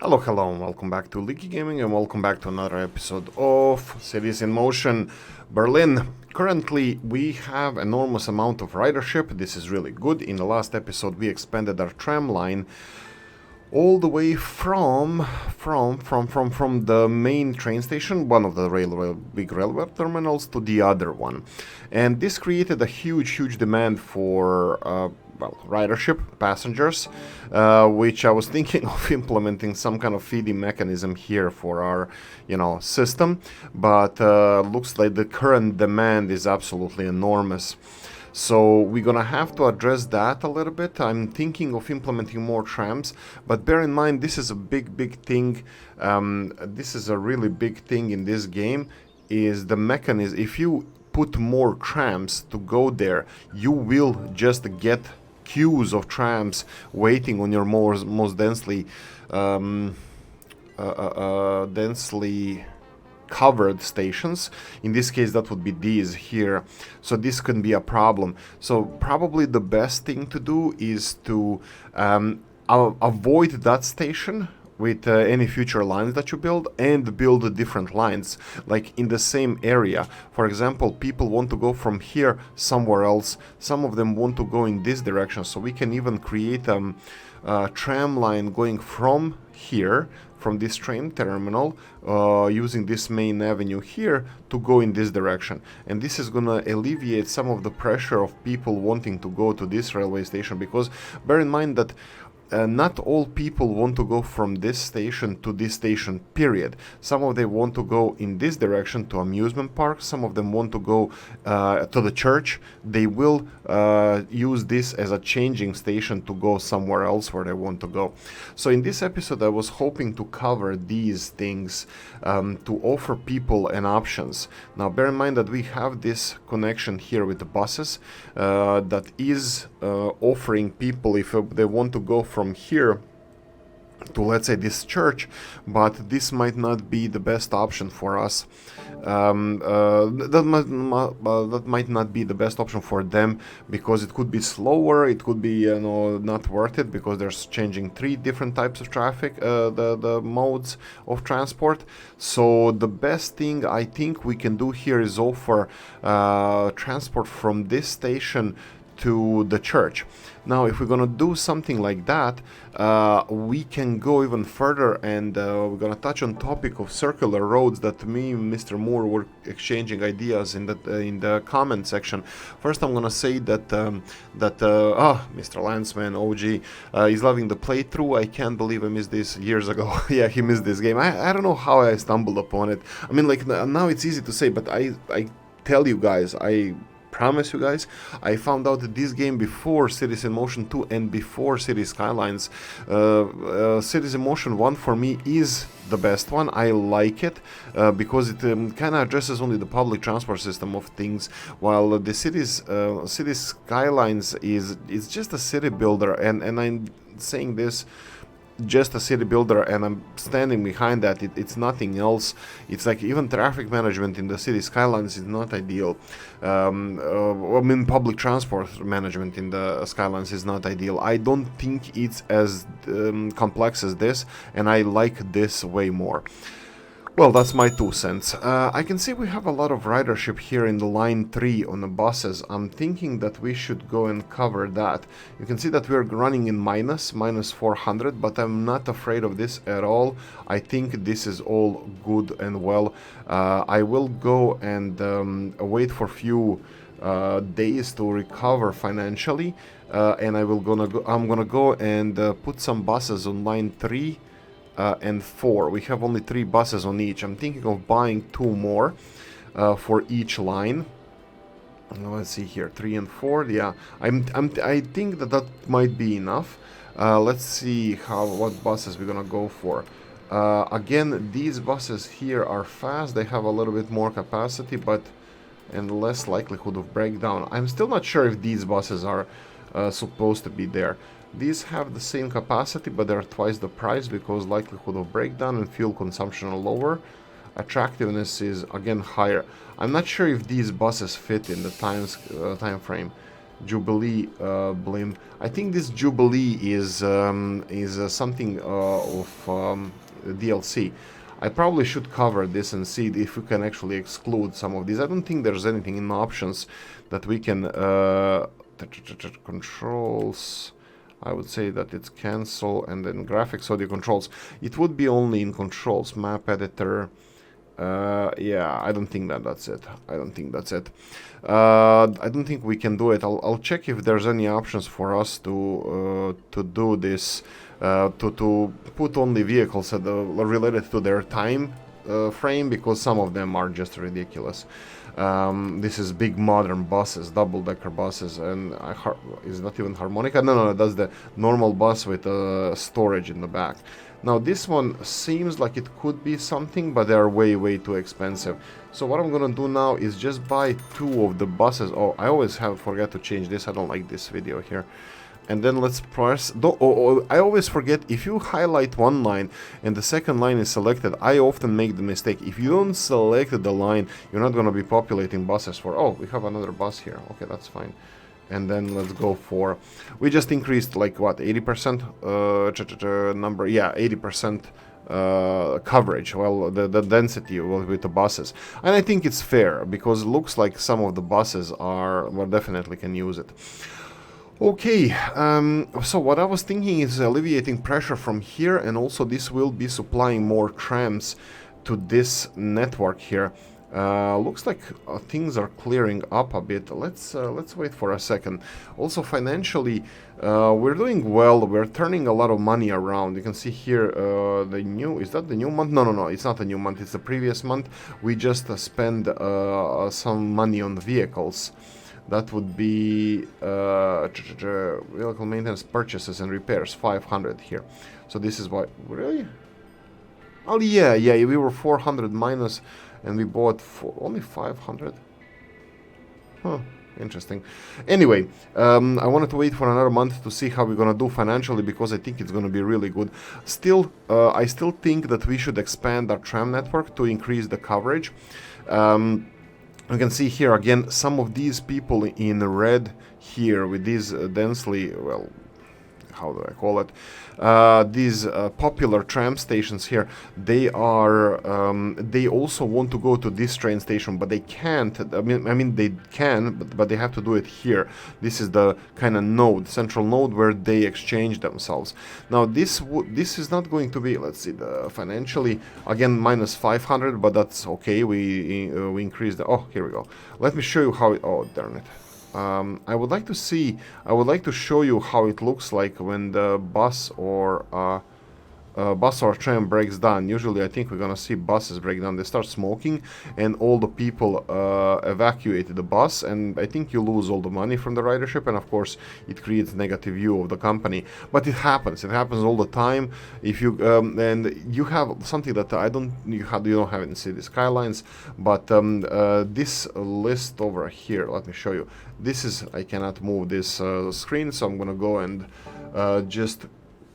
Hello, hello, and welcome back to Leaky Gaming, and welcome back to another episode of Cities in Motion Berlin. Currently, we have enormous amount of ridership. This is really good. In the last episode, we expanded our tram line all the way from the main train station, one of the big railway terminals, to the other one, and this created a huge demand for ridership, passengers, which I was thinking of implementing some kind of feeding mechanism here for our system, but looks like the current demand is absolutely enormous. So we're gonna have to address that a little bit. I'm thinking of implementing more trams, but bear in mind this is a big thing. This is a really big thing in this game, is the mechanism. If you put more trams to go there, you will just get queues of trams waiting on your most densely covered stations. In this case, that would be these here. So this can be a problem. So probably the best thing to do is to avoid that station with any future lines that you build, and build different lines like in the same area. For example, people want to go from here somewhere else. Some of them want to go in this direction, so we can even create a tram line going from here, from this train terminal, using this main avenue here to go in this direction. And this is gonna alleviate some of the pressure of people wanting to go to this railway station, because bear in mind that not all people want to go from this station to this station, period. Some of them want to go in this direction to amusement park. Some of them want to go to the church. They will use this as a changing station to go somewhere else where they want to go. So in this episode, I was hoping to cover these things, to offer people an options. Now bear in mind that we have this connection here with the buses that is offering people, if they want to go from here to, let's say, this church, but this might not be the best option for us. That might not be the best option for them, because it could be slower, it could be not worth it, because there's changing 3 different types of traffic, the modes of transport. So the best thing I think we can do here is offer transport from this station to the church. Now, if we're gonna do something like that, we can go even further, and we're gonna touch on topic of circular roads that me and Mr. Moore were exchanging ideas in the comment section. First, I'm gonna say that Mr. Lanceman OG is loving the playthrough. I can't believe I missed this years ago. Yeah, he missed this game. I don't know how I stumbled upon it. I mean, like, now it's easy to say, but I tell you guys, I promise you guys, I found out that this game before Cities in Motion 2 and before Cities Skylines. Cities in Motion 1 for me is the best one. I like it because it kind of addresses only the public transport system of things, while the Cities Skylines is just a city builder, and I'm saying this, just a city builder, and I'm standing behind that. It's nothing else. It's like even traffic management in the city skylines is not ideal. I mean, public transport management in the skylines is not ideal. I don't think it's as complex as this, and I like this way more. Well, that's my 2 cents. I can see we have a lot of ridership here in the line 3 on the buses. I'm thinking that we should go and cover that. You can see that we're running in minus 400, but I'm not afraid of this at all. I think this is all good and well. I will go and wait for a few days to recover financially, and I'm gonna go and put some buses on line 3 and 4. We have only 3 buses on each. I'm thinking of buying 2 more for each line. Let's see here, 3 and 4. Yeah, I think that might be enough. Let's see what buses we're gonna go for. Again, these buses here are fast. They have a little bit more capacity, and less likelihood of breakdown. I'm still not sure if these buses are supposed to be there. These have the same capacity, but they're twice the price, because likelihood of breakdown and fuel consumption are lower. Attractiveness is again higher. I'm not sure if these buses fit in the time frame. Jubilee blimp. I think this Jubilee is something of DLC. I probably should cover this and see if we can actually exclude some of these. I don't think there's anything in options that we can controls. I would say that it's cancel and then graphics audio controls. It would be only in controls, map editor. Yeah, I don't think that's it. I don't think that's it. I don't think we can do it. I'll check if there's any options for us to do this. To put only vehicles related to their time frame, because some of them are just ridiculous. This is big modern buses, double-decker buses, and is not even harmonica. No, that's the normal bus with storage in the back. Now this one seems like it could be something, but they are way too expensive. So what I'm gonna do now is just buy 2 of the buses. Oh, I always forget to change this. I don't like this video here. And then let's press. I always forget, if you highlight one line and the second line is selected, I often make the mistake. If you don't select the line, you're not going to be populating buses for. Oh, we have another bus here. Okay, that's fine. And then let's go for. We just increased like what, 80% number? Yeah, 80%. Coverage, well, the density with the buses, and I think it's fair because it looks like some of the buses well, definitely can use it. Okay, so what I was thinking is alleviating pressure from here, and also this will be supplying more trams to this network here. Looks like things are clearing up a bit. Let's wait for a second. Also financially, we're doing well. We're turning a lot of money around. You can see here is that the new month? No, it's not a new month. It's the previous month. We just spend some money on vehicles. That would be vehicle maintenance, purchases and repairs, 500 here. So this is why, really? Oh yeah, we were 400 minus and we bought only 500. Huh, interesting. Anyway, I wanted to wait for another month to see how we're gonna do financially, because I think it's gonna be really good. Still, I still think that we should expand our tram network to increase the coverage. You can see here again some of these people in red here with these densely, well, how do I call it? These popular tram stations here, they are they also want to go to this train station, but they can't. I mean they can, but they have to do it here. This is the kind of central node where they exchange themselves. Now this is not going to be, let's see, the financially again minus 500, but that's okay. We increase the. Oh, here we go. Let me show you how. Oh, darn it. I would like to show you how it looks like when the bus or tram breaks down. Usually I think we're gonna see buses break down. They start smoking and all the people evacuate the bus, and I think you lose all the money from the ridership, and of course it creates negative view of the company. But it happens all the time. If you and you have something that you don't have in city skylines, but this list over here, let me show you. This is, I cannot move this screen, so I'm gonna go and just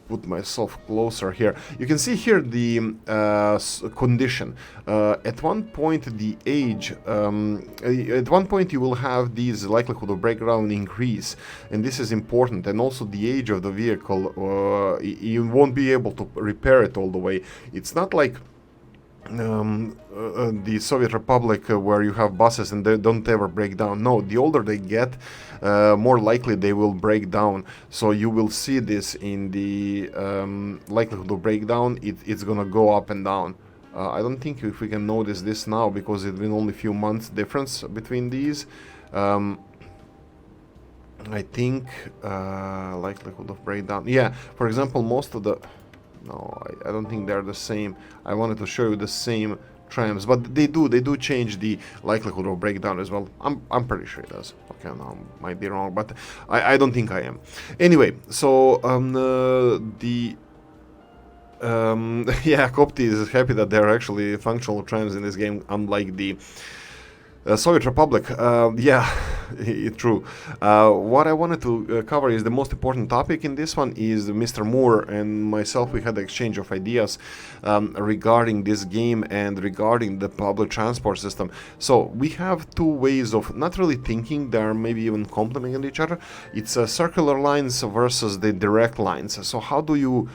put myself closer here. You can see here the condition. At one point the age, at one point you will have these likelihood of breakdown increase, and this is important. And also the age of the vehicle, you won't be able to repair it all the way. It's not like the Soviet Republic where you have buses and they don't ever break down. No, the older they get, more likely they will break down. So you will see this in the likelihood of breakdown. It's gonna go up and down. I don't think if we can notice this now because it's been only a few months difference between these. I think likelihood of breakdown. Yeah, for example, most of the. No, I don't think they're the same. I wanted to show you the same trams, but they do change the likelihood of breakdown as well. I'm pretty sure it does. Okay, no, I might be wrong, but I don't think I am. Anyway, so yeah, Copti is happy that there are actually functional trams in this game, unlike the Soviet Republic. Yeah. True. What I wanted to cover is the most important topic in this one is Mr. Moore and myself. We had an exchange of ideas regarding this game and regarding the public transport system. So we have two ways of not really thinking. They are maybe even complementing each other. It's circular lines versus the direct lines. So how do you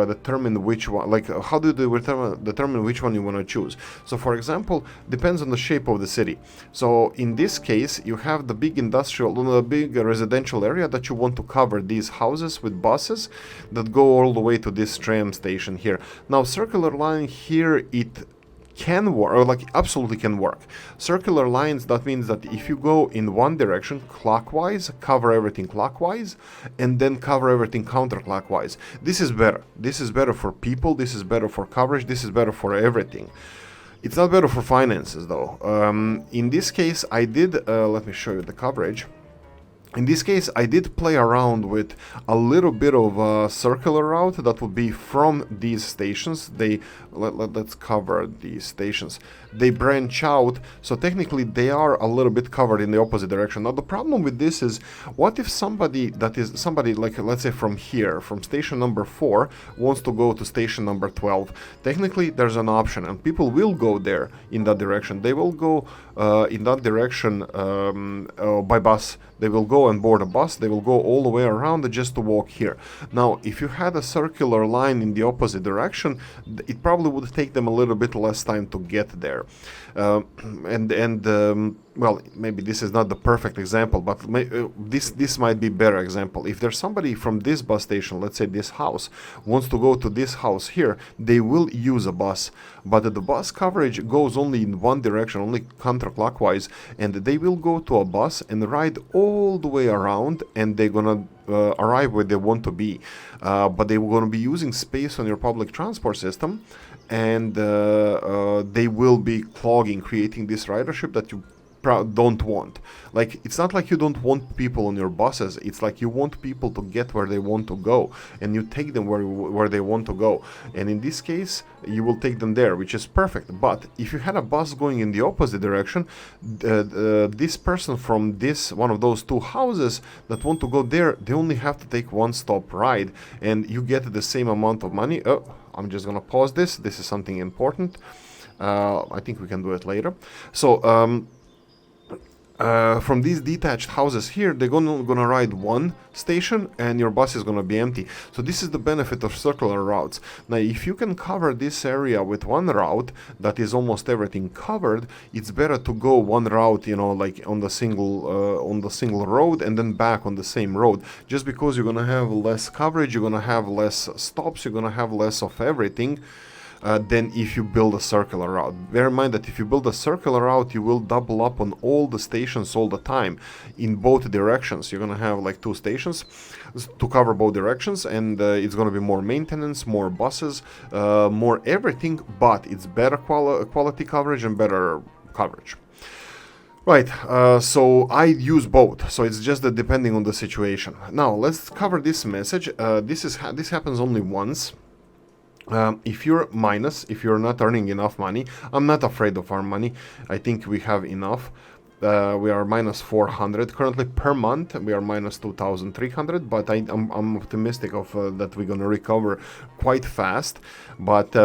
determine which one? Like how do you determine which one you want to choose? So for example, depends on the shape of the city. So in this case, you have the big the big residential area that you want to cover these houses with buses that go all the way to this tram station here. Now, circular line here, it can work, or like absolutely can work. Circular lines, that means that if you go in one direction clockwise, cover everything clockwise, and then cover everything counterclockwise. This is better. This is better for people, this is better for coverage, this is better for everything. It's not better for finances though. In this case, I did, let me show you the coverage. In this case, I did play around with a little bit of a circular route that would be from these stations. Let's cover these stations. They branch out, so technically they are a little bit covered in the opposite direction. Now the problem with this is, what if somebody like, let's say from here, from station number 4, wants to go to station number 12? Technically there's an option, and people will go there in that direction. They will go in that direction by bus. They will go and board a bus. They will go all the way around just to walk here. Now, if you had a circular line in the opposite direction, it probably would take them a little bit less time to get there. Well, maybe this is not the perfect example, but this might be better example. If there's somebody from this bus station, let's say this house, wants to go to this house here, they will use a bus, but the bus coverage goes only in one direction, only counterclockwise, and they will go to a bus and ride all the way around, and they're gonna arrive where they want to be, but they're going to be using space on your public transport system, and they will be clogging, creating this ridership that you don't want. Like, it's not like you don't want people on your buses, it's like you want people to get where they want to go, and you take them where they want to go, and in this case you will take them there, which is perfect. But if you had a bus going in the opposite direction, this person from this one of those two houses that want to go there, they only have to take one stop ride, and you get the same amount of money. I'm just gonna pause this. This is something important. I think we can do it later. So from these detached houses here, they're gonna ride one station, and your bus is gonna be empty. So this is the benefit of circular routes. Now, if you can cover this area with one route that is almost everything covered, it's better to go one route, you know, like on the single road, and then back on the same road. Just because you're gonna have less coverage, you're gonna have less stops, you're gonna have less of everything. Than if you build a circular route. Bear in mind that if you build a circular route, you will double up on all the stations all the time in both directions. You're gonna have like 2 stations to cover both directions, and it's gonna be more maintenance, more buses, more everything, but it's better quality coverage and better coverage. Right, so I use both, so it's just that depending on the situation. Now let's cover this message. This happens only once. If you're not earning enough money, I'm not afraid of our money. I think we have enough. We are minus 400 currently per month. We are minus 2,300, but I'm optimistic of that we're gonna recover quite fast. But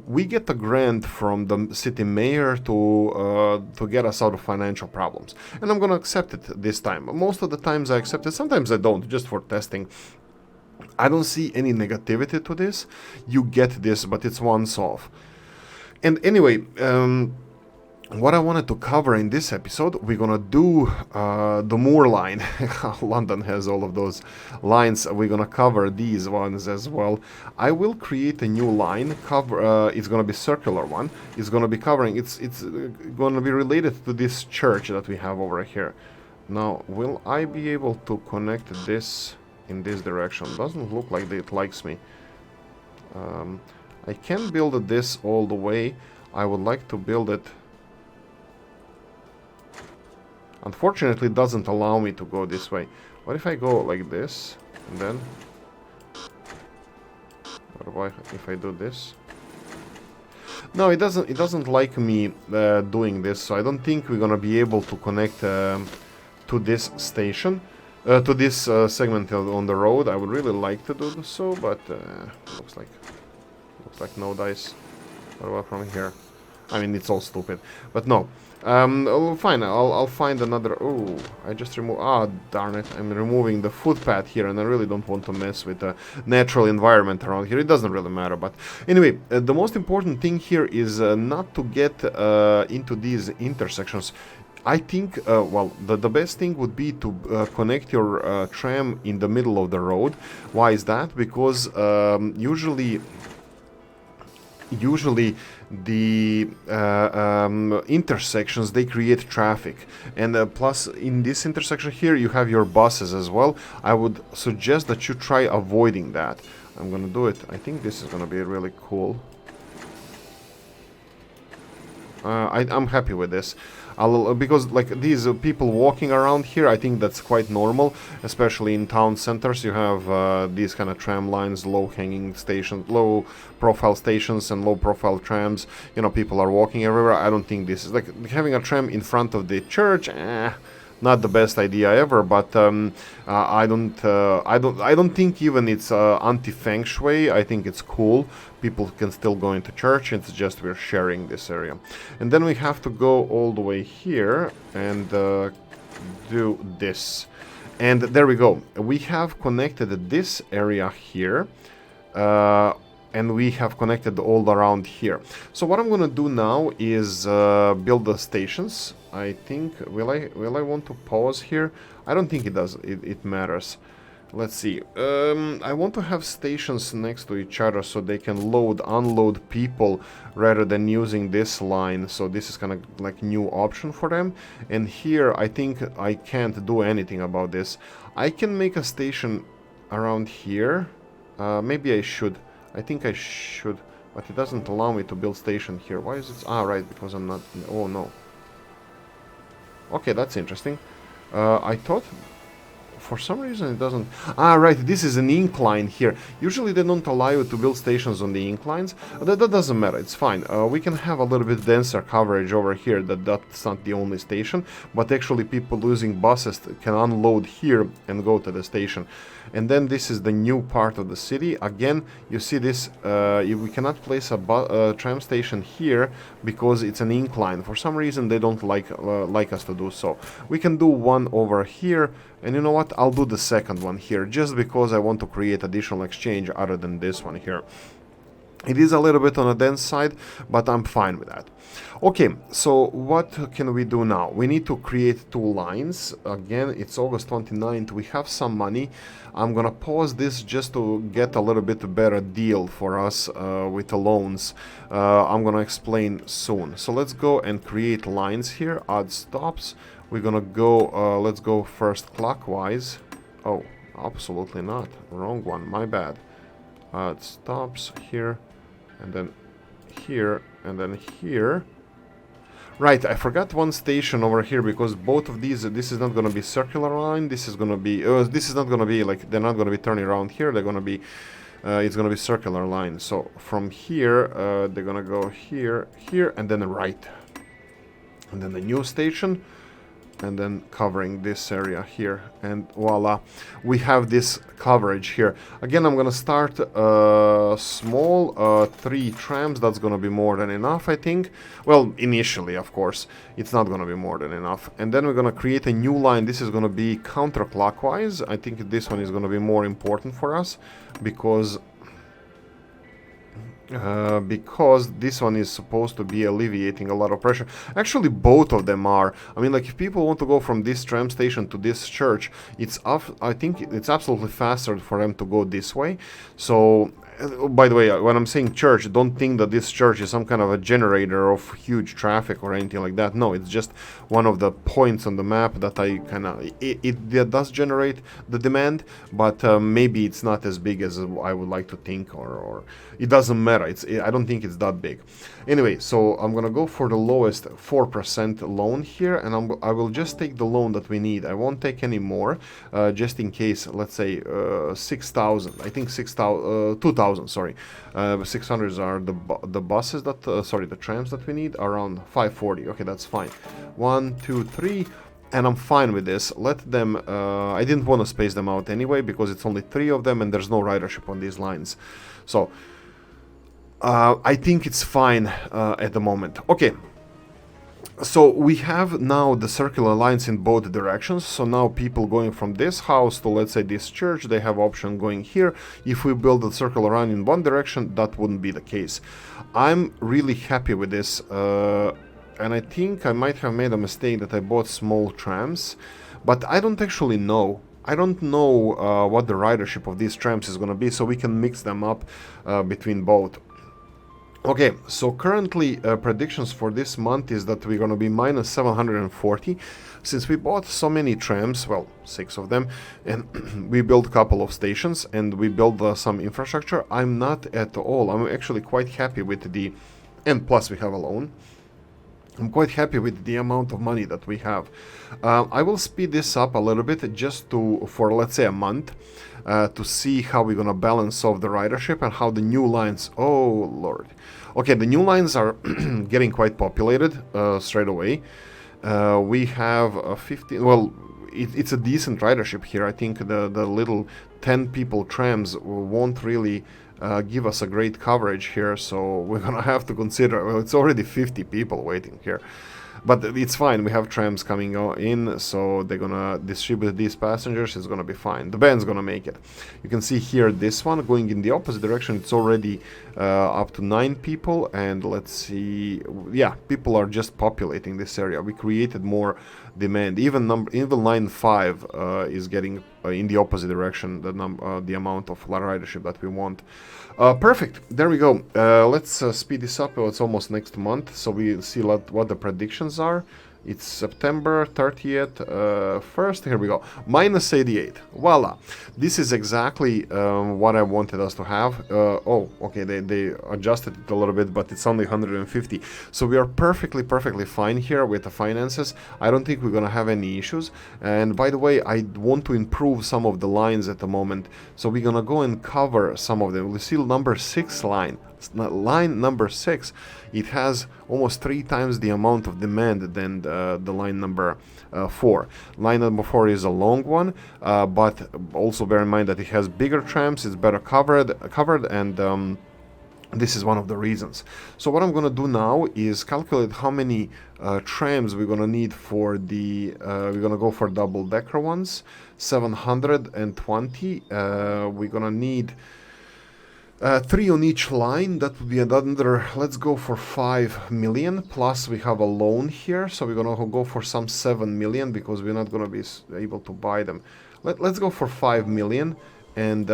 we get a grant from the city mayor to get us out of financial problems, and I'm gonna accept it this time. Most of the times I accept it. Sometimes I don't, just for testing. I don't see any negativity to this. You get this, but it's once off. And anyway, what I wanted to cover in this episode, we're gonna do the Moore line. London has all of those lines. We're gonna cover these ones as well. I will create a new line. It's gonna be circular one. It's gonna be covering. It's gonna be related to this church that we have over here. Now, will I be able to connect this in this direction? Doesn't look like it likes me. I can build this all the way. I would like to build it. Unfortunately, it doesn't allow me to go this way. What if I go like this, and then what if I do this? No, it doesn't. It doesn't like me doing this, so I don't think we're gonna be able to connect to this station, to this segment on the road. I would really like to do so, but looks like no dice. What about from here? I mean, it's all stupid, but no. Fine. I'll find another. Oh, I just remove. Ah, darn it! I'm removing the footpath here, and I really don't want to mess with the natural environment around here. It doesn't really matter, but anyway, the most important thing here is not to get into these intersections. I think, well, the best thing would be to connect your tram in the middle of the road. Why is that? Because usually the intersections, they create traffic, and plus in this intersection here you have your buses as well. I would suggest that you try avoiding that. I'm gonna do it. I think this is gonna be really cool. I'm happy with this. Because like these people walking around here, I think that's quite normal, especially in town centers. You have these kind of tram lines, low-hanging stations, low-profile stations, and low-profile trams. You know, people are walking everywhere. I don't think this is like having a tram in front of the church. Not the best idea ever, but I don't think even it's anti-feng shui. I think it's cool. People can still go into church. It's just we're sharing this area, and then we have to go all the way here and do this, and there we go. We have connected this area here. And we have connected all around here. So what I'm gonna do now is build the stations. I think, will I want to pause here? I don't think it does. It matters. Let's see. I want to have stations next to each other so they can load, unload people rather than using this line. So this is kind of like new option for them. And here I think I can't do anything about this. I can make a station around here. Maybe I should. I think I should, but it doesn't allow me to build station here. Why is it? Ah, right, because I'm not. Oh no. Okay, that's interesting. I thought for some reason it doesn't. Ah, right, this is an incline here. Usually they don't allow you to build stations on the inclines. That doesn't matter, it's fine. We can have a little bit denser coverage over here. That's not the only station, but actually people using buses can unload here and go to the station. And then this is the new part of the city. Again, you see this, we cannot place a tram station here because it's an incline. For some reason they don't like us to do so. We can do one over here, and you know what, I'll do the second one here, just because I want to create additional exchange other than this one here. It is a little bit on the dense side, but I'm fine with that. Okay, so what can we do now? We need to create two lines. Again, it's August 29th. We have some money. I'm gonna pause this just to get a little bit better deal for us with the loans. I'm gonna explain soon. So let's go and create lines here. Add stops. We're gonna go, let's go first clockwise. Oh, absolutely not. Wrong one, my bad. Add stops here. And then here, and then here. Right, I forgot one station over here because both of these, this is not going to be circular line, this is going to be, this is not going to be, like, they're not going to be turning around here, they're going to be, it's going to be circular line. So from here, they're going to go here, here, and then right. And then the new station. And then covering this area here, and voila, we have this coverage here. Again, I'm gonna start small, 3 trams. That's gonna be more than enough, I think. Well, initially, of course, it's not gonna be more than enough. And then we're gonna create a new line. This is gonna be counterclockwise. I think this one is gonna be more important for us because this one is supposed to be alleviating a lot of pressure. Actually, both of them are. I mean, like, if people want to go from this tram station to this church, I think it's absolutely faster for them to go this way. So, by the way, when I'm saying church, don't think that this church is some kind of a generator of huge traffic or anything like that. No, it's just one of the points on the map that I kind of... It does generate the demand, but maybe it's not as big as I would like to think, or it doesn't matter. I don't think it's that big. Anyway, so I'm gonna go for the lowest 4% loan here, and I will just take the loan that we need. I won't take any more, just in case. Let's say 6,000. I think 2,000. 6,000, sorry. 600 are the buses that, sorry, the trams that we need, around 540. Okay, that's fine. 1, 2, 3, and I'm fine with this. Let them, I didn't want to space them out anyway, because it's only 3 of them and there's no ridership on these lines. So, I think it's fine at the moment. Okay. So we have now the circular lines in both directions. So now people going from this house to, let's say, this church, they have option going here. If we build a circular line in one direction, that wouldn't be the case. I'm really happy with this. And I think I might have made a mistake that I bought small trams. But I don't actually know. I don't know what the ridership of these trams is going to be. So we can mix them up between both. Okay, so currently predictions for this month is that we're going to be minus 740. Since we bought so many trams, well, 6 of them, and we built a couple of stations and we built some infrastructure, I'm not at all. I'm actually quite happy with the, and plus we have a loan. I'm quite happy with the amount of money that we have. I will speed this up a little bit just for let's say a month to see how we're gonna balance off the ridership and how the new lines. Oh Lord, okay, the new lines are getting quite populated straight away. We have 15. Well, it's a decent ridership here. I think the little 10 people trams won't really give us a great coverage here, so we're gonna have to consider, well, it's already 50 people waiting here, but it's fine. We have trams coming in, so they're gonna distribute these passengers. It's gonna be fine. The band's gonna make it. You can see here this one going in the opposite direction. It's already up to 9 people, and let's see, yeah, people are just populating this area. We created more demand. Even line 5 is getting in the opposite direction, the amount of ridership that we want. Perfect. There we go. Let's speed this up. It's almost next month, so we see what the predictions are. It's September 30th, 1st. Here we go. Minus 88. Voila. This is exactly what I wanted us to have. Oh, okay, they adjusted it a little bit, but it's only 150. So we are perfectly fine here with the finances. I don't think we're going to have any issues. And by the way, I want to improve some of the lines at the moment. So we're going to go and cover some of them. We'll see number 6 line. Line number 6, it has almost 3 times the amount of demand than the line number 4. Line number 4 is a long one, but also bear in mind that it has bigger trams, it's better covered, and this is one of the reasons. So what I'm going to do now is calculate how many trams we're going to need for the, we're going to go for double-decker ones, 720. We're going to need 3 on each line. That would be another, let's go for 5 million, plus we have a loan here, so we're gonna go for some 7 million because we're not gonna be able to buy them. Let's go for 5 million and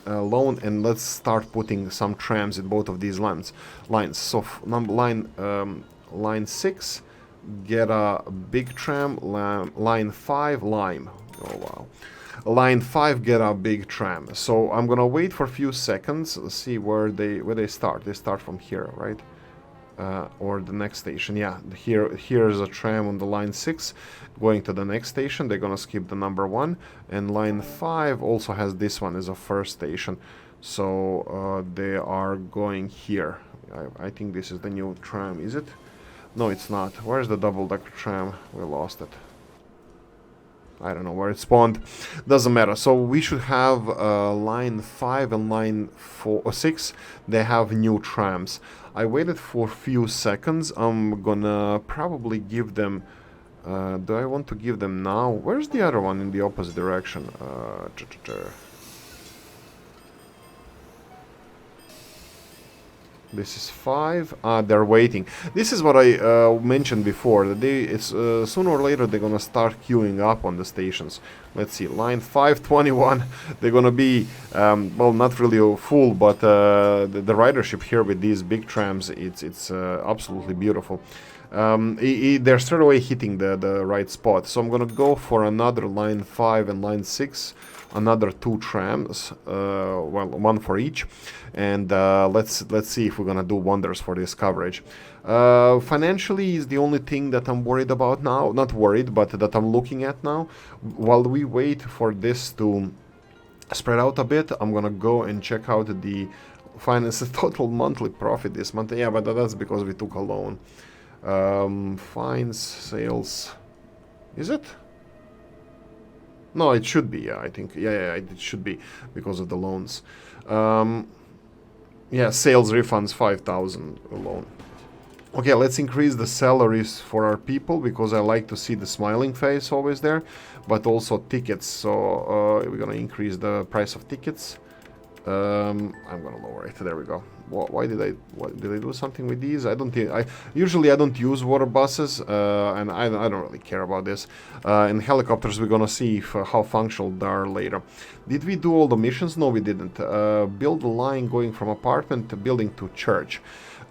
loan, and let's start putting some trams in both of these lines. So line 6, get a big tram. Line 5, lime. Oh wow. Line 5, get a big tram. So I'm gonna wait for a few seconds, see where they start. They start from here, right? Or the next station. Yeah, here's a tram on the line 6 going to the next station. They're gonna skip the number 1, and line 5 also has this one as a first station. So they are going here. I think this is the new tram. Is it? No, it's not. Where's the double-decker tram? We lost it. I don't know where it spawned. Doesn't matter. So we should have line 5 and line 4 or 6. They have new trams. I waited for a few seconds. I'm gonna probably give them. Do I want to give them now? Where's the other one in the opposite direction? This is 5. They're waiting. This is what I mentioned before. That sooner or later they're gonna start queuing up on the stations. Let's see, line 521. They're gonna be well, not really full, but the ridership here with these big trams, it's absolutely beautiful. They're straight away hitting the right spot. So I'm gonna go for another line 5 and line 6. Another 2 trams, well, 1 for each, and let's see if we're gonna do wonders for this coverage. Financially is the only thing that I'm worried about now. Not worried, but that I'm looking at now. While we wait for this to spread out a bit, I'm gonna go and check out the finance the total monthly profit this month. Yeah, but that's because we took a loan. Fines, sales. Is it? No, it should be. Yeah, I think. Yeah, it should be because of the loans. Yeah, sales refunds 5,000 loan. Okay, let's increase the salaries for our people because I like to see the smiling face always there, but also tickets. So we're gonna increase the price of tickets. I'm gonna lower it. There we go. Why did I do something with these? I don't think usually I don't use water buses, and I don't really care about this. In helicopters, we're gonna see how functional they are later. Did we do all the missions? No, we didn't. Build a line going from apartment to building to church.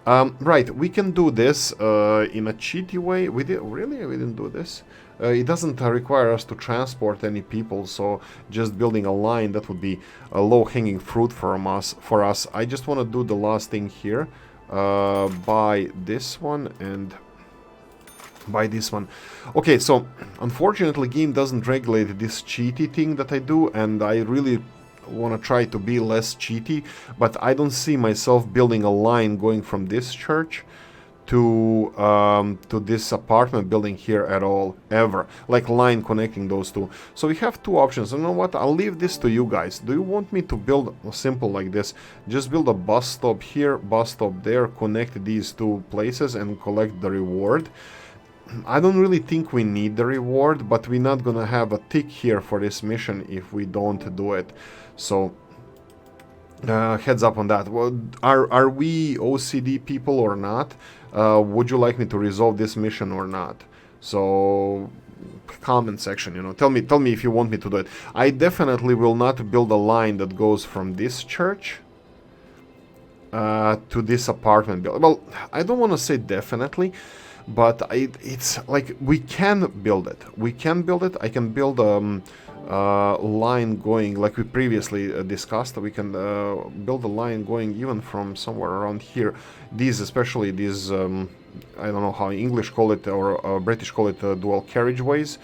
Right, we can do this in a cheaty way. We didn't do this. It doesn't require us to transport any people, so just building a line, that would be a low-hanging fruit for us. I just want to do the last thing here. Buy this one and buy this one. Okay, so unfortunately game doesn't regulate this cheaty thing that I do, and I really want to try to be less cheaty, but I don't see myself building a line going from this church to this apartment building here at all, ever. Like line connecting those two. So we have two options. You know what? I'll leave this to you guys. Do you want me to build simple like this? Just build a bus stop here, bus stop there, connect these two places and collect the reward. I don't really think we need the reward, but we're not gonna have a tick here for this mission if we don't do it. So heads up on that. Well, are we OCD people or not? Would you like me to resolve this mission or not? So comment section, you know, tell me if you want me to do it. I definitely will not build a line that goes from this church to this apartment building. Well, I don't want to say definitely, but it's like we can build it. We can build it. I can build line going like we previously discussed. We can build a line going even from somewhere around here. These, especially these, I don't know how English call it or British call it, dual carriageways.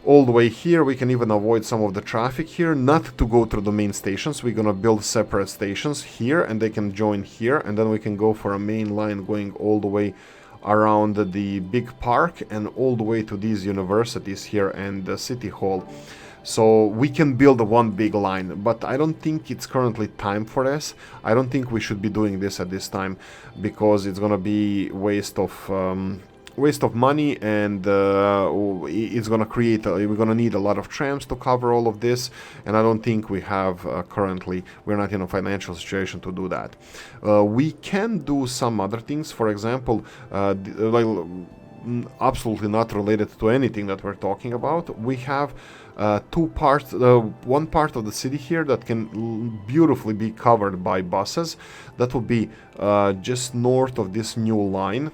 All the way here. We can even avoid some of the traffic here, not to go through the main stations. We're gonna build separate stations here, and they can join here, and then we can go for a main line going all the way around the big park and all the way to these universities here and the city hall. So we can build one big line, but I don't think it's currently time for this. I don't think we should be doing this at this time, because it's gonna be waste of money, and it's gonna create we're gonna need a lot of trams to cover all of this, and I don't think we have currently, we're not in a financial situation to do that. We can do some other things, for example, like absolutely not related to anything that we're talking about. We have two parts, one part of the city here that can beautifully be covered by buses. That will be just north of this new line.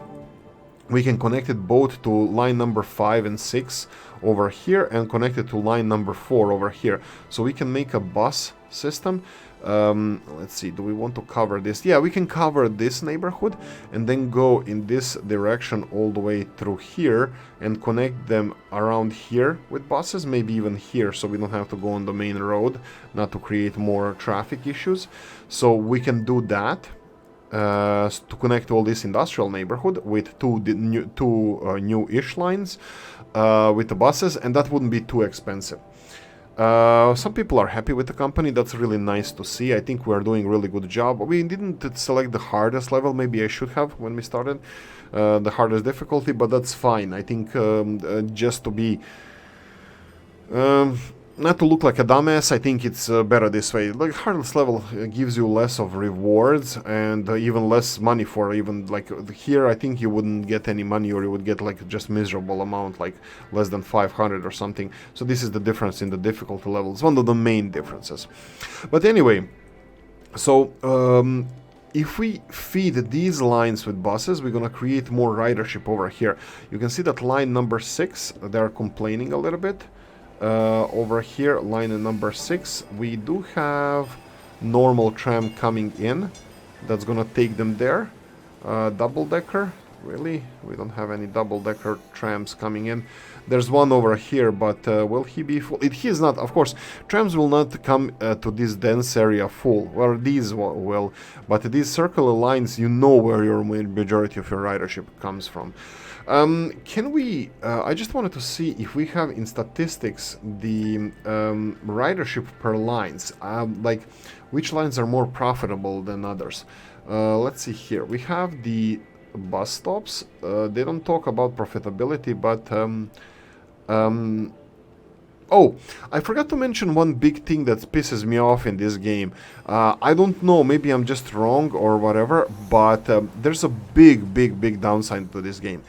We can connect it both to line number 5 and 6 over here, and connect it to line number 4 over here. So we can make a bus system. Let's see, do we want to cover this? Yeah, we can cover this neighborhood and then go in this direction all the way through here and connect them around here with buses, maybe even here, so we don't have to go on the main road, not to create more traffic issues. So we can do that. To connect all this industrial neighborhood with two new-ish lines with the buses, and that wouldn't be too expensive. Some people are happy with the company. That's really nice to see. I think we're doing a really good job. We didn't select the hardest level. Maybe I should have when we started the hardest difficulty, but that's fine. I think just to be not to look like a dumbass, I think it's better this way. Like, hardest level gives you less of rewards and even less money for even, like, here I think you wouldn't get any money, or you would get, like, just miserable amount, like less than 500 or something. So this is the difference in the difficulty levels, one of the main differences. But anyway, so if we feed these lines with buses, we're gonna create more ridership over here. You can see that line number 6, they're complaining a little bit. Over here, line number 6, we do have normal tram coming in. That's gonna take them there. Double-decker. Really? We don't have any double-decker trams coming in. There's one over here, but will he be full? He is not. Of course, trams will not come to this dense area full. Well, these will. But these circular lines, you know where your majority of your ridership comes from. Can we... I just wanted to see if we have in statistics the ridership per lines. Like, which lines are more profitable than others. Let's see here. We have the bus stops. They don't talk about profitability, but... oh, I forgot to mention one big thing that pisses me off in this game. I don't know, maybe I'm just wrong or whatever, but there's a big downside to this game.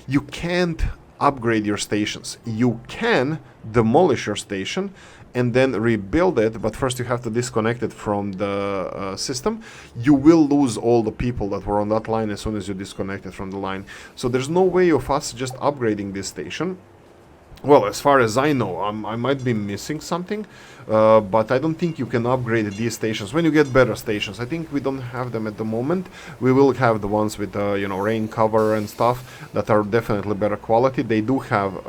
You can't upgrade your stations. You can demolish your station and then rebuild it, but first you have to disconnect it from the system. You will lose all the people that were on that line as soon as you disconnect it from the line. So there's no way of us just upgrading this station. Well, as far as I know, I might be missing something, but I don't think you can upgrade these stations when you get better stations. I think we don't have them at the moment. We will have the ones with, you know, rain cover and stuff that are definitely better quality. They do have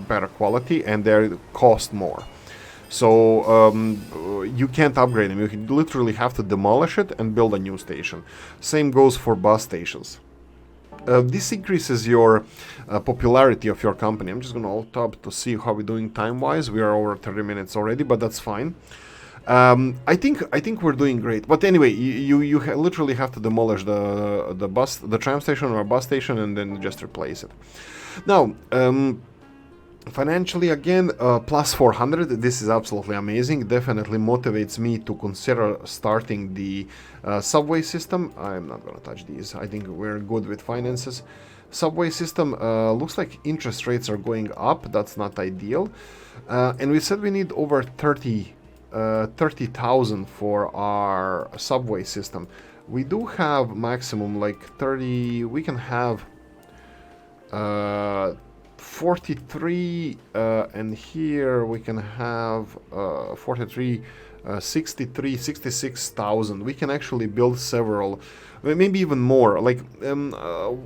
better quality and they cost more. So you can't upgrade them. You literally have to demolish it and build a new station. Same goes for bus stations. This increases your popularity of your company. I'm just going to alt tab to see how we're doing time-wise. We are over 30 minutes already, but that's fine. I think we're doing great. But anyway, you literally have to demolish the tram station or bus station and then just replace it. Now, financially, again, plus 400. This is absolutely amazing. Definitely motivates me to consider starting the subway system. I'm not going to touch these. I think we're good with finances. Subway system, looks like interest rates are going up. That's not ideal. And we said we need over 30,000 for our subway system. We do have maximum like 30. We can have 43, and here we can have 43, 63, 66,000. We can actually build several, maybe even more. Like the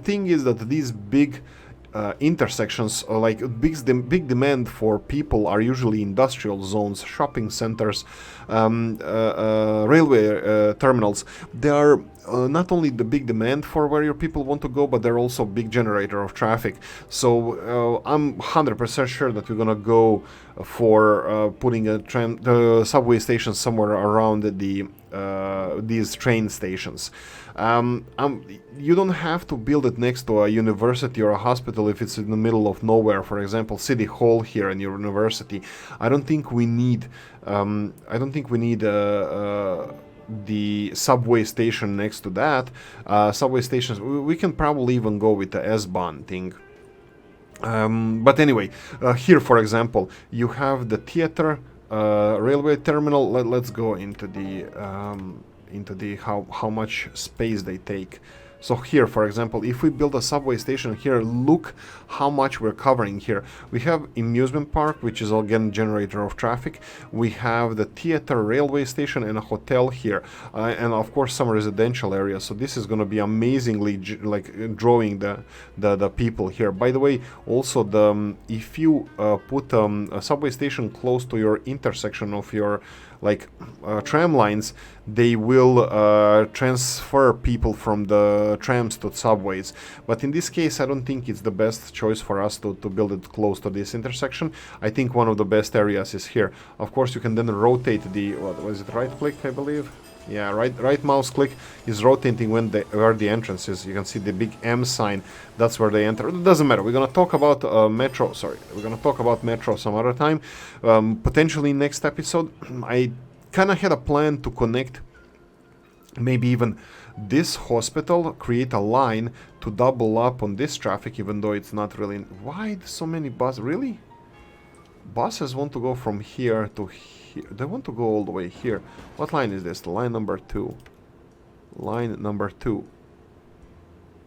thing is that these big intersections, like big demand for people, are usually industrial zones, shopping centers, railway terminals. They are not only the big demand for where your people want to go, but they're also big generator of traffic. So I'm 100% sure that we're gonna go for putting the subway station somewhere around these train stations. You don't have to build it next to a university or a hospital if it's in the middle of nowhere. For example, City Hall here in your university. I don't think we need the subway station next to that. Subway stations, we can probably even go with the S-Bahn thing. But anyway, here, for example, you have the theater, railway terminal. Let's go into the how much space they take. So here, for example, if we build a subway station here, look how much we're covering here. We have amusement park, which is again generator of traffic. We have the theater, railway station, and a hotel here, and of course some residential areas. So this is going to be amazingly drawing the people here. By the way, also if you put a subway station close to your intersection of your tram lines, they will transfer people from the trams to subways. But in this case, I don't think it's the best choice for us to build it close to this intersection. I think one of the best areas is here. Of course, you can then rotate what was it, right click, I believe? Yeah, right mouse click is rotating where the entrance is. You can see the big M sign. That's where they enter. It doesn't matter. We're gonna talk about metro. Sorry, we're gonna talk about metro some other time. Potentially next episode. I kind of had a plan to connect maybe even this hospital, create a line to double up on this traffic, even though it's not really. Why so many buses? Really? Buses want to go from here to here. They want to go all the way here. What line is this? Line number 2. Line number 2.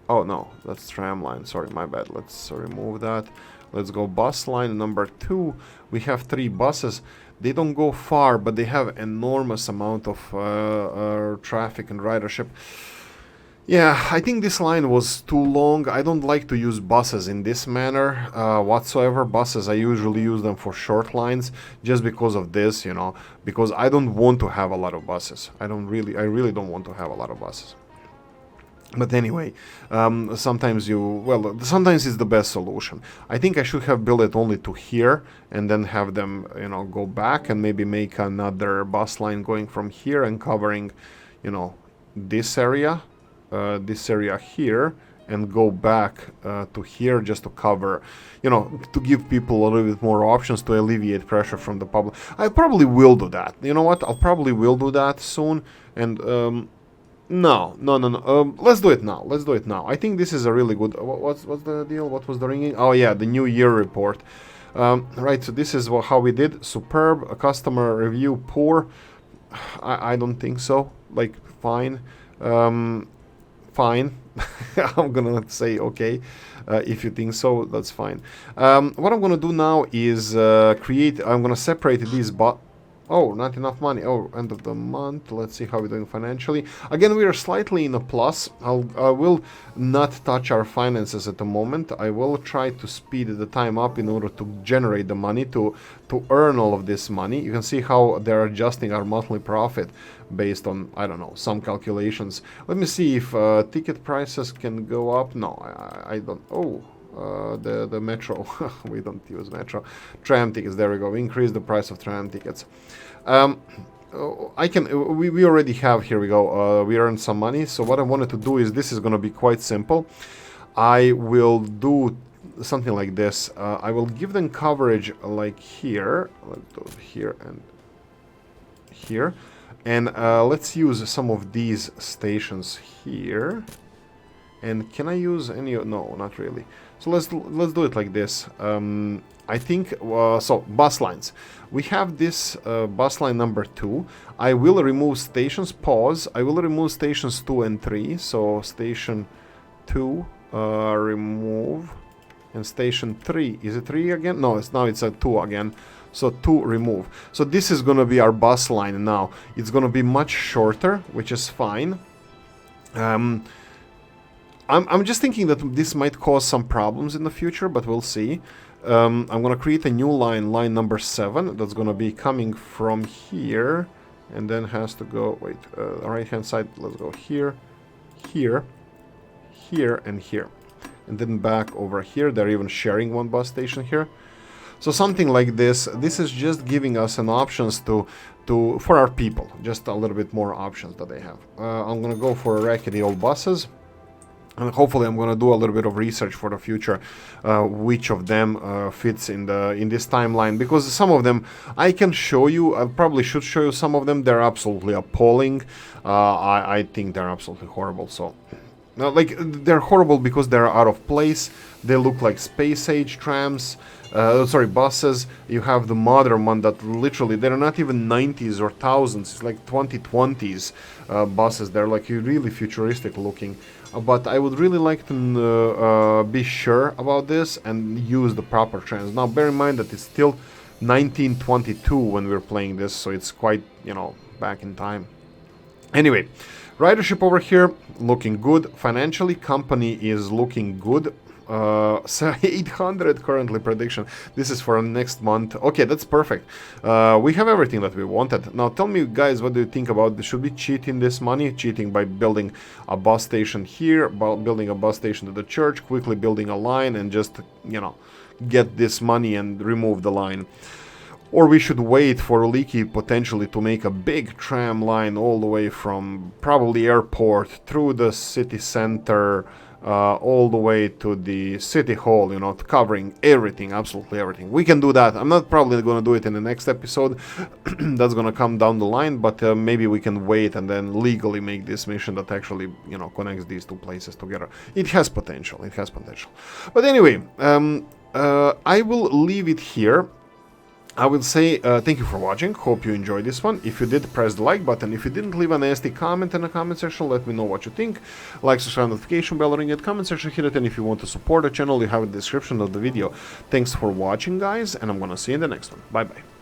Oh no, that's tram line. Sorry, my bad. Let's remove that. Let's go bus line number 2. We have 3 buses. They don't go far, but they have enormous amount of traffic and ridership. Yeah, I think this line was too long. I don't like to use buses in this manner whatsoever. Buses, I usually use them for short lines just because of this, you know, because I don't want to have a lot of buses. I really don't want to have a lot of buses. But anyway, sometimes sometimes it's the best solution. I think I should have built it only to here and then have them, you know, go back and maybe make another bus line going from here and covering, you know, this area here, and go back to here just to cover, you know, to give people a little bit more options to alleviate pressure from the public. I probably will do that. You know what? I'll probably will do that soon. And no. Let's do it now. Let's do it now. I think this is a really good. What's the deal? What was the ringing? Oh yeah, the New Year report. Right. So this is how we did. Superb. A customer review poor. I don't think so. Like fine. Fine. I'm gonna say okay. If you think so, that's fine. What I'm gonna do now is I'm gonna separate these Oh, not enough money. Oh, end of the month. Let's see how we're doing financially. Again, we are slightly in a plus. I will not touch our finances at the moment. I will try to speed the time up in order to generate the money, to earn all of this money. You can see how they're adjusting our monthly profit based on, I don't know, some calculations. Let me see if ticket prices can go up. No, I don't. Oh. The metro. We don't use metro. Tram tickets, there we go. Increase the price of tram tickets. We already have, here we go, we earned some money. So what I wanted to do is, this is going to be quite simple. I will do something like this. I will give them coverage like here. Let's do it here and here. And let's use some of these stations here. And can I use any? No, not really. So let's do it like this. I think so. Bus lines. We have this bus line number 2. I will remove stations. Pause. I will remove stations 2 and 3. So station 2 remove, and station 3. Is it 3 again? No, it's a 2 again. So 2 remove. So this is gonna be our bus line now. It's gonna be much shorter, which is fine. I'm just thinking that this might cause some problems in the future, but we'll see. I'm going to create a new line number 7, that's going to be coming from here, and then has to go, wait, right hand side, let's go here, here, here, and here. And then back over here. They're even sharing one bus station here. So something like this. This is just giving us an options for our people, just a little bit more options that they have. I'm going to go for rackety old buses. And hopefully I'm going to do a little bit of research for the future, which of them fits in this timeline, because some of them I can show you. I probably should show you some of them. They're absolutely appalling. I think they're absolutely horrible. So, like, they're horrible because they're out of place. They look like space age trams. Buses. You have the modern one that literally, they're not even 90s or 1000s. It's like 2020s buses. They're like really futuristic looking. But I would really like to be sure about this and use the proper trams. Now, bear in mind that it's still 1922 when we're playing this, so it's quite, you know, back in time. Anyway, ridership over here looking good. Financially, company is looking good. So 800 currently prediction. This is for next month. Okay, that's perfect. We have everything that we wanted. Now tell me, guys, what do you think about this? Should we cheat in this money? Cheating by building a bus station here, building a bus station to the church, quickly building a line, and just, you know, get this money and remove the line. Or we should wait for Oolykee potentially to make a big tram line all the way from probably airport through the city center, all the way to the city hall, you know, covering everything, absolutely everything. We can do that. I'm not probably going to do it in the next episode. That's going to come down the line, but maybe we can wait and then legally make this mission that actually, you know, connects these two places together. It has potential. It has potential. But anyway, I will leave it here. I will say thank you for watching. Hope you enjoyed this one. If you did, press the like button. If you didn't, leave a nasty comment in the comment section. Let me know what you think. Like, subscribe, notification bell, ring it, comment section, hit it. And if you want to support the channel, you have a description of the video. Thanks for watching, guys, and I'm gonna see you in the next one. Bye bye.